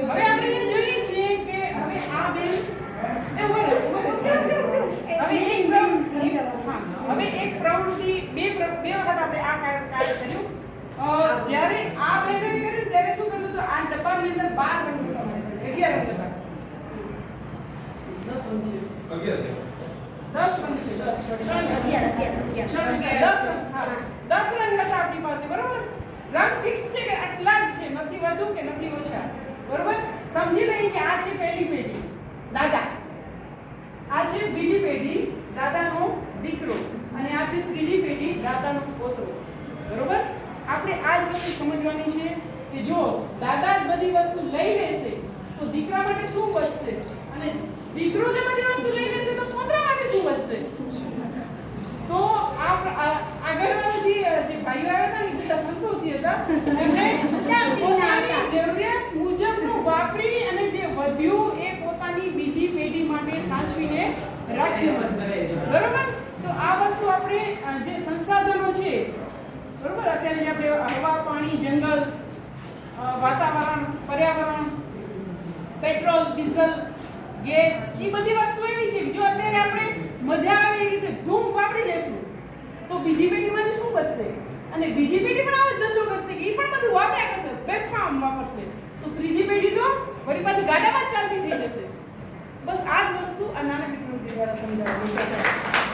હવે આપણે જે જોઈએ છીએ કે હવે આ બેન હવે એક પ્રવૃત્તિ બે વખત આપણે આ કાર્ય કર્યું જ્યારે આ બેને કર્યું ત્યારે શું કર્યું તો આ ડબ્બાની અંદર 12 રંગ હતા 11 રંગ હતા 10 રંગ છે 10 રંગ હતા આપણી પાસે બરોબર રંગ ફિક્સ છે કે આટલા જ છે નથી વધુ કે નથી ઓછા બરોબર સમજી લઈએ કે આ છે પહેલી પેઢી દાદા આ છે બીજી પેઢી દાદાનો દીકરો અને આ છે ત્રીજી પેઢી દાદાનો પોતો બરોબર આપણે આ જ વસ્તુ સમજવાની છે કે જો દાદા જ બધી વસ્તુ લઈ લેશે તો દીકરા માટે શું બચશે અને દીકરો જે બધી વસ્તુ લઈ લેશે તો પોતરા માટે શું બચશે તો આગળના જે ભાઈઓ આવ્યા હતા ને બધા સંતોષી હતા એમને પોતાની જરૂરિયાત મુજબનું વાપરી અને જે વધ્યું એ પોતાની બીજી પેઢી માટે સાચવીને રાખ્યું બરોબર તો આ વસ્તુ આપણે જે સંસાધનો છે બરોબર અત્યારે આપણે હવા પાણી જંગલ વાતાવરણ પર્યાવરણ પેટ્રોલ ડીઝલ ગેસ એ બધી વસ્તુ એવી છે જો અત્યારે આપણે મજા આવે એ રીતે ધૂમ વાપરી લેશું તો બીજી પેઢીમાં શું બચશે અને બીજી પેઢી પણ આવો જ ધંધો કરશે કે એ પણ બધું વાપર્યા કરશે બેફામ વાપરશે તો ત્રીજી પેઢી તો વળી પાછી ગાડામાં જ ચાલતી થઈ જશે બસ આ જ વસ્તુ આ નાના પ્રવૃત્તિ દ્વારા સમજાવવામાં